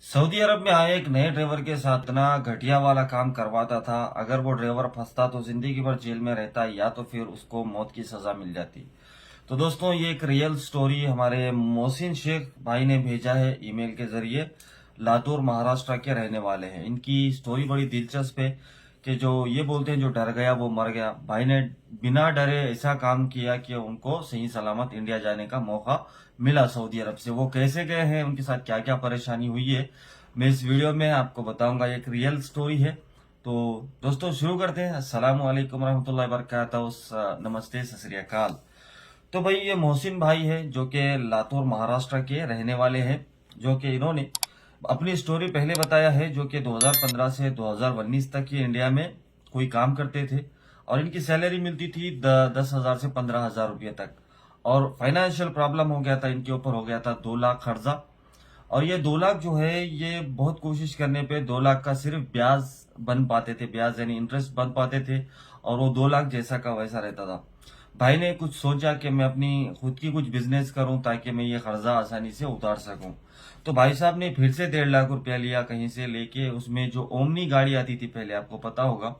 Saudi अरब में आए एक नए ड्राइवर के साथ इतना घटिया वाला काम करवाता था। अगर वो ड्राइवर फंसता तो जिंदगी भर जेल में रहता या तो फिर उसको मौत की सजा मिल जाती। तो दोस्तों, ये एक रियल स्टोरी हमारे मोहसिन शेख भाई ने भेजा है ईमेल के जरिए। लातूर महाराष्ट्र के रहने वाले हैं। इनकी स्टोरी बड़ी दिलचस्प है कि जो ये बोलते हैं जो डर गया वो मर गया। भाई ने बिना डरे ऐसा काम किया कि उनको सही सलामत इंडिया जाने का मौका मिला सऊदी अरब से। वो कैसे गए हैं, उनके साथ क्या क्या परेशानी हुई है, मैं इस वीडियो में आपको बताऊंगा। एक रियल स्टोरी है। तो दोस्तों, शुरू करते हैं। अस्सलाम वालेकुम रहमतुल्लाहि व बरकातहू। नमस्ते, सत श्री अकाल। तो भाई, ये मोहसिन भाई है जो कि लातूर महाराष्ट्र के रहने वाले हैं। जो कि इन्होंने अपनी स्टोरी पहले बताया है, जो कि 2015 से 2019 तक ये इंडिया में कोई काम करते थे और इनकी सैलरी मिलती थी 10,000 से 15,000 रुपये तक। और फाइनेंशियल प्रॉब्लम हो गया था, इनके ऊपर हो गया था 2 लाख कर्जा। और ये 2 लाख जो है, ये बहुत कोशिश करने पे 2 लाख का सिर्फ ब्याज बन पाते थे, ब्याज यानी इंटरेस्ट बन पाते थे। और वो 2 लाख जैसा का वैसा रहता था। भाई ने कुछ सोचा कि मैं अपनी खुद की कुछ बिजनेस करूं ताकि मैं ये कर्जा आसानी से उतार सकूं। तो भाई साहब ने फिर से 1.5 लाख रुपया लिया कहीं से लेके। उसमें जो ओमनी गाड़ी आती थी पहले, आपको पता होगा,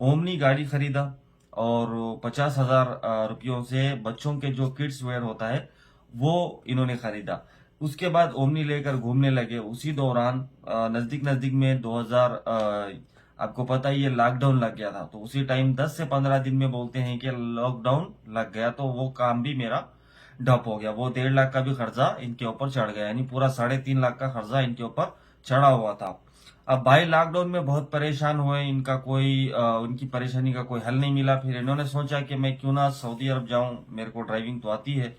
ओमनी गाड़ी खरीदा। और 50,000 रुपयों से बच्चों के जो किड्स वेयर होता है वो इन्होंने खरीदा। उसके बाद ओमनी लेकर घूमने लगे। उसी दौरान नजदीक नजदीक में 2000, आपको पता ही है, लॉकडाउन लग गया था। तो उसी टाइम 10 से 15 दिन में बोलते हैं कि लॉकडाउन लग गया। तो वो काम भी मेरा डप हो गया। वो 1.5 लाख का भी खर्चा इनके ऊपर चढ़ गया, यानी पूरा 3.5 लाख का खर्चा इनके ऊपर चढ़ा हुआ था। अब भाई लॉकडाउन में बहुत परेशान हुए। इनका कोई उनकी परेशानी का कोई हल नहीं मिला। फिर इन्होंने सोचा कि मैं क्यों ना सऊदी अरब जाऊं, मेरे को ड्राइविंग तो आती है।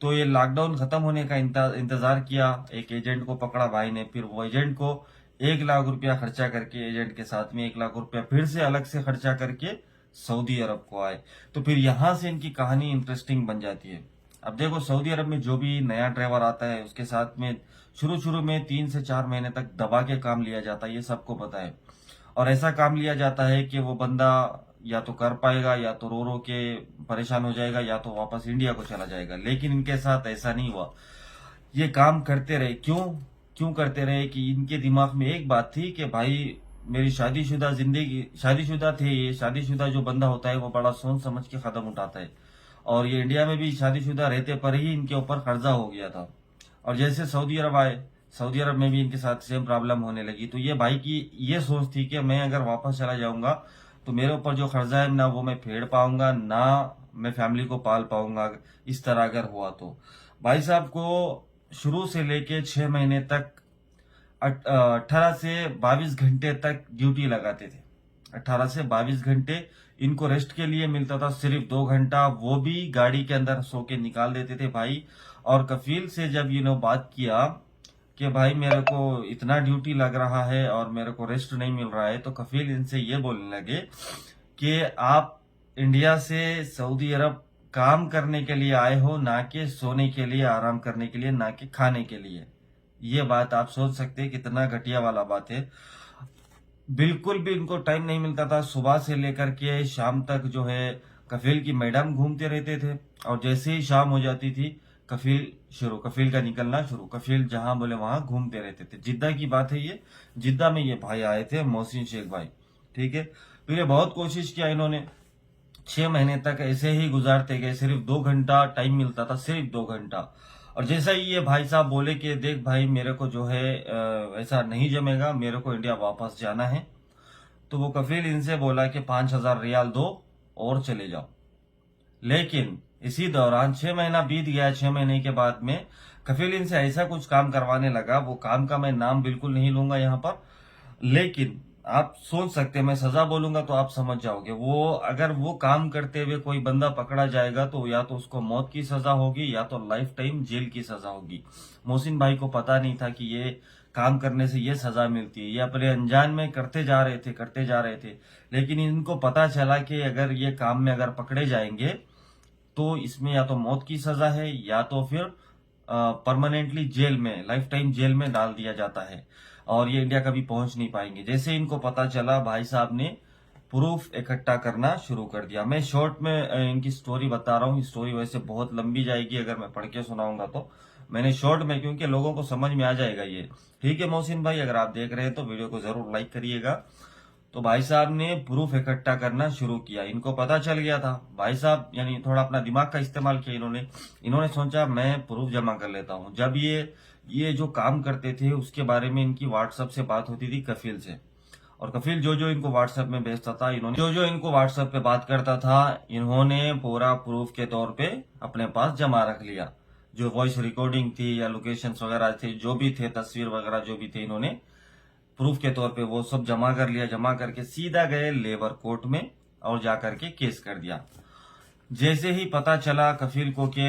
तो ये लॉकडाउन खत्म होने का इंतजार किया। एक एजेंट को पकड़ा भाई ने। फिर वो एजेंट को 1 लाख रुपया खर्चा करके, एजेंट के साथ में 1 लाख रुपया फिर से अलग से खर्चा करके सऊदी अरब को आए। तो फिर यहां से इनकी कहानी इंटरेस्टिंग बन जाती है। अब देखो, सऊदी अरब में जो भी नया ड्राइवर आता है उसके साथ में शुरू शुरू में 3 से 4 महीने तक दबा के काम लिया जाता है, ये सबको पता है। और ऐसा काम लिया जाता है कि वो बंदा या तो कर पाएगा या तो रो रो के परेशान हो जाएगा या तो वापस इंडिया को चला जाएगा। लेकिन इनके साथ ऐसा नहीं हुआ। ये काम करते रहे। क्यों क्यों करते रहे कि इनके दिमाग में एक बात थी कि भाई, मेरी शादीशुदा जिंदगी, शादीशुदा थे ये। शादीशुदा जो बंदा होता है वो बड़ा सोच समझ के कदम उठाता है। और ये इंडिया में भी शादीशुदा रहते पर ही इनके ऊपर कर्जा हो गया था। और जैसे सऊदी अरब आए, सऊदी अरब में भी इनके साथ सेम प्रॉब्लम होने लगी। तो ये भाई की ये सोच थी कि मैं अगर वापस चला जाऊंगा तो मेरे ऊपर जो कर्जा है ना वो मैं फेड़ पाऊंगा, ना मैं फैमिली को पाल पाऊंगा। इस तरह अगर हुआ तो भाई साहब को शुरू से लेके 6 महीने तक 18 से 22 घंटे तक ड्यूटी लगाते थे। 18 से 22 घंटे इनको रेस्ट के लिए मिलता था, सिर्फ 2 घंटा, वो भी गाड़ी के अंदर सो के निकाल देते थे भाई। और कफील से जब इन्होंने बात किया कि भाई मेरे को इतना ड्यूटी लग रहा है और मेरे को रेस्ट नहीं मिल रहा है, तो कफील इनसे ये बोलने लगे कि आप इंडिया से सऊदी अरब काम करने के लिए आए हो, ना कि सोने के लिए, आराम करने के लिए, ना कि खाने के लिए। ये बात आप सोच सकते हैं कितना घटिया वाला बात है। बिल्कुल भी इनको टाइम नहीं मिलता था। सुबह से लेकर के शाम तक जो है कफील की मैडम घूमते रहते थे। और जैसे ही शाम हो जाती थी, कफील का निकलना शुरू। कफील जहां बोले वहां घूमते रहते थे। जिद्दा की बात है ये। जिद्दा में ये भाई आए थे, मोहसिन शेख भाई। ठीक है। फिर ये बहुत कोशिश किया इन्होंने। 6 महीने तक ऐसे ही गुजारते गए। सिर्फ 2 घंटा टाइम मिलता था, सिर्फ 2 घंटा। और जैसा ही ये भाई साहब बोले कि देख भाई, मेरे को जो है ऐसा नहीं जमेगा, मेरे को इंडिया वापस जाना है। तो वो कफील इनसे बोला कि 5,000 रियाल दो और चले जाओ। लेकिन इसी दौरान 6 महीना बीत गया। 6 महीने के बाद में कफील इनसे ऐसा कुछ काम करवाने लगा। वो काम का मैं नाम बिल्कुल नहीं लूंगा यहाँ पर, लेकिन आप सोच सकते हैं, मैं सजा बोलूंगा तो आप समझ जाओगे। वो अगर वो काम करते हुए कोई बंदा पकड़ा जाएगा तो या तो उसको मौत की सजा होगी या तो लाइफ टाइम जेल की सजा होगी। मोहसिन भाई को पता नहीं था कि ये काम करने से ये सजा मिलती है। ये अपने अनजान में करते जा रहे थे, करते जा रहे थे। लेकिन इनको पता चला कि अगर ये काम में अगर पकड़े जाएंगे तो इसमें या तो मौत की सजा है या तो फिर परमानेंटली जेल में, लाइफ टाइम जेल में डाल दिया जाता है। और ये इंडिया कभी पहुंच नहीं पाएंगे। जैसे इनको पता चला, भाई साहब ने प्रूफ इकट्ठा करना शुरू कर दिया। मैं शॉर्ट में इनकी स्टोरी बता रहा हूँ। स्टोरी वैसे बहुत लंबी जाएगी अगर मैं पढ़ के सुनाऊंगा तो। मैंने शॉर्ट में, क्योंकि लोगों को समझ में आ जाएगा ये। ठीक है मोहसिन भाई, अगर आप देख रहे हैं तो वीडियो को जरूर लाइक करिएगा। तो भाई साहब ने प्रूफ इकट्ठा करना शुरू किया। इनको पता चल गया था, भाई साहब यानी थोड़ा अपना दिमाग का इस्तेमाल किया इन्होंने सोचा मैं प्रूफ जमा कर लेता हूं। जब ये जो काम करते थे उसके बारे में इनकी व्हाट्सएप से बात होती थी कफिल से, और कफिल जो जो इनको व्हाट्सएप में भेजता था, इन्होंने जो जो इनको व्हाट्सएप पे बात करता था, इन्होंने पूरा प्रूफ के तौर पे अपने पास जमा रख लिया। जो वॉइस रिकॉर्डिंग थी या लोकेशन वगैरह थे, जो भी थे, तस्वीर वगैरह जो भी थे, इन्होंने प्रूफ के तौर पे वो सब जमा कर लिया। जमा करके सीधा गए लेबर कोर्ट में और जाकर के केस कर दिया। जैसे ही पता चला कफिल को कि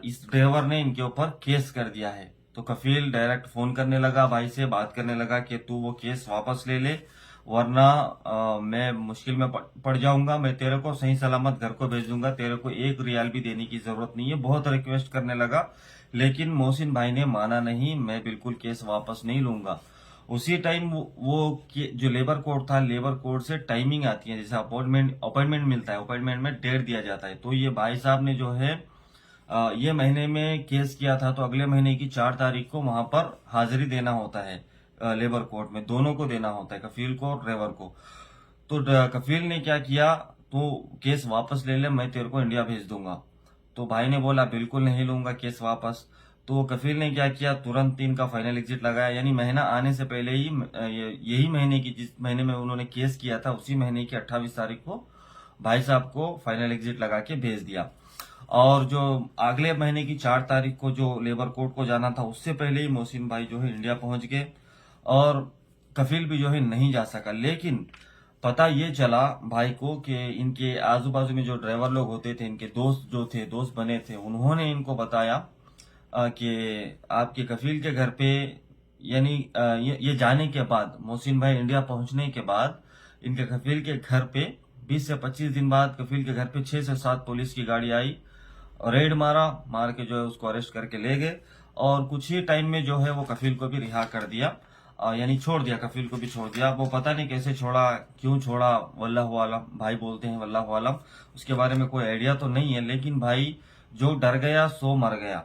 इस ड्राइवर ने इनके ऊपर केस कर दिया है, तो कफिल डायरेक्ट फोन करने लगा भाई से, बात करने लगा कि तू वो केस वापस ले ले, वरना मैं मुश्किल में पड़ जाऊंगा, मैं तेरे को सही सलामत घर को भेज दूंगा, तेरे को 1 रियाल भी देने की जरूरत नहीं है। बहुत रिक्वेस्ट करने लगा, लेकिन मोहसिन भाई ने माना नहीं, मैं बिल्कुल केस वापस नहीं लूंगा। उसी टाइम जो लेबर कोर्ट था, लेबर कोर्ट से टाइमिंग आती है, जैसे अपॉइंटमेंट मिलता है, अपॉइंटमेंट में डेट दिया जाता है। तो ये भाई साहब ने जो है ये महीने में केस किया था, तो अगले महीने की 4 तारीख को वहां पर हाजिरी देना होता है लेबर कोर्ट में, दोनों को देना होता है, कफील को और ड्राइवर को। तो कफील ने क्या किया, तो केस वापस ले ले, मैं तेरे को इंडिया भेज दूंगा। तो भाई ने बोला बिल्कुल नहीं लूंगा केस वापस। तो कफील ने क्या किया, तुरंत इनका फाइनल एग्जिट लगाया, यानी महीना आने से पहले ही यही महीने की, जिस महीने में उन्होंने केस किया था, उसी महीने की 28 तारीख को भाई साहब को फाइनल एग्जिट लगा के भेज दिया। और जो अगले महीने की 4 तारीख को जो लेबर कोर्ट को जाना था, उससे पहले ही मोहसिन भाई जो है इंडिया पहुंच गए, और कफील भी जो है नहीं जा सका। लेकिन पता ये चला भाई को कि इनके आजू बाजू में जो ड्राइवर लोग होते थे, इनके दोस्त जो थे, दोस्त बने थे, उन्होंने इनको बताया कि आपके कफील के घर पे, यानी ये जाने के बाद, मोहसिन भाई इंडिया पहुंचने के बाद, इनके कफील के घर पे 20 से 25 दिन बाद कफील के घर पे 6 से 7 पुलिस की गाड़ी आई और रेड मार के जो है उसको अरेस्ट करके ले गए। और कुछ ही टाइम में जो है वो कफील को भी रिहा कर दिया, यानी छोड़ दिया, कफील को भी छोड़ दिया। वो पता नहीं कैसे छोड़ा, क्यों छोड़ा, वल्लाहु आलम, भाई बोलते हैं वल्लाहु आलम, उसके बारे में कोई आइडिया तो नहीं है। लेकिन भाई जो डर गया सो मर गया।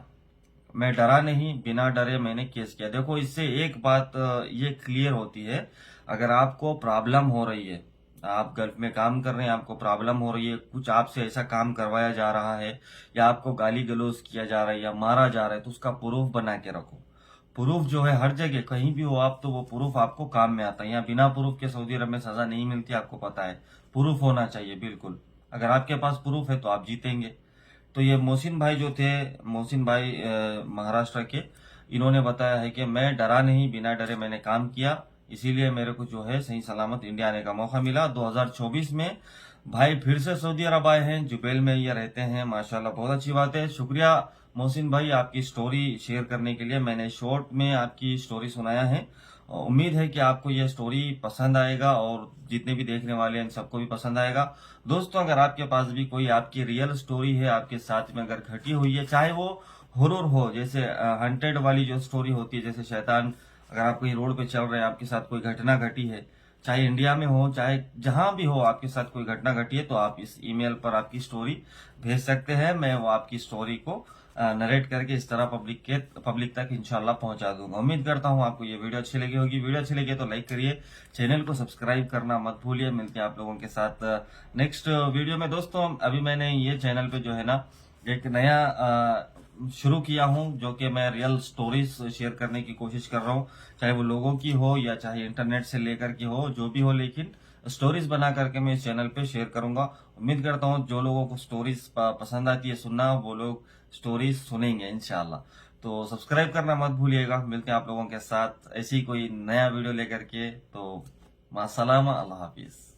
मैं डरा नहीं, बिना डरे मैंने केस किया। देखो, इससे एक बात ये क्लियर होती है, अगर आपको प्रॉब्लम हो रही है, आप गल्फ में काम कर रहे हैं, आपको प्रॉब्लम हो रही है, कुछ आपसे ऐसा काम करवाया जा रहा है, या आपको गाली गलौज किया जा रहा है, या मारा जा रहा है, तो उसका प्रूफ बना के रखो। प्रूफ जो है हर जगह कहीं भी हो आप, तो वो प्रूफ आपको काम में आता है। यहाँ बिना प्रूफ के सऊदी अरब में सजा नहीं मिलती, आपको पता है। प्रूफ होना चाहिए बिल्कुल। अगर आपके पास प्रूफ है तो आप जीतेंगे। तो ये मोहसिन भाई जो थे, मोहसिन भाई महाराष्ट्र के, इन्होंने बताया है कि मैं डरा नहीं, बिना डरे मैंने काम किया, इसीलिए मेरे को जो है सही सलामत इंडिया आने का मौका मिला। 2024 में भाई फिर से सऊदी अरब आए हैं, जुबैल में ये रहते हैं, माशाल्लाह, बहुत अच्छी बात है। शुक्रिया मोहसिन भाई आपकी स्टोरी शेयर करने के लिए। मैंने शॉर्ट में आपकी स्टोरी सुनाया है, उम्मीद है कि आपको यह स्टोरी पसंद आएगा, और जितने भी देखने वाले हैं सबको भी पसंद आएगा। दोस्तों, अगर आपके पास भी कोई आपकी रियल स्टोरी है, आपके साथ में अगर घटी हुई है, चाहे वो हॉरर हो, जैसे हंटेड वाली जो स्टोरी होती है, जैसे शैतान, अगर आप कहीं रोड पे चल रहे हैं, आपके साथ कोई घटना घटी है, चाहे इंडिया में हो, चाहे जहां भी हो, आपके साथ कोई घटना घटी है, तो आप इस ईमेल पर आपकी स्टोरी भेज सकते हैं। मैं वो आपकी स्टोरी को नरेट करके इस तरह पब्लिक तक इंशाल्लाह पहुंचा दूंगा। उम्मीद करता हूं आपको ये वीडियो अच्छी लगी होगी। वीडियो अच्छी लगी तो लाइक करिए, चैनल को सब्सक्राइब करना मत भूलिए। मिलते हैं आप लोगों के साथ नेक्स्ट वीडियो में। दोस्तों, अभी मैंने ये चैनल पे जो है ना एक नया शुरू किया हूं, जो कि मैं रियल स्टोरीज शेयर करने की कोशिश कर रहा हूं, चाहे वो लोगों की हो या चाहे इंटरनेट से लेकर के हो, जो भी हो, लेकिन स्टोरीज बना करके मैं इस चैनल पे शेयर करूंगा। उम्मीद करता हूं जो लोगों को स्टोरीज पसंद आती है सुनना, वो लोग स्टोरीज सुनेंगे इंशाल्लाह। तो सब्सक्राइब करना मत भूलिएगा। मिलते हैं आप लोगों के साथ ऐसी कोई नया वीडियो लेकर के। तो मासलामा, अल्लाह हाफिज।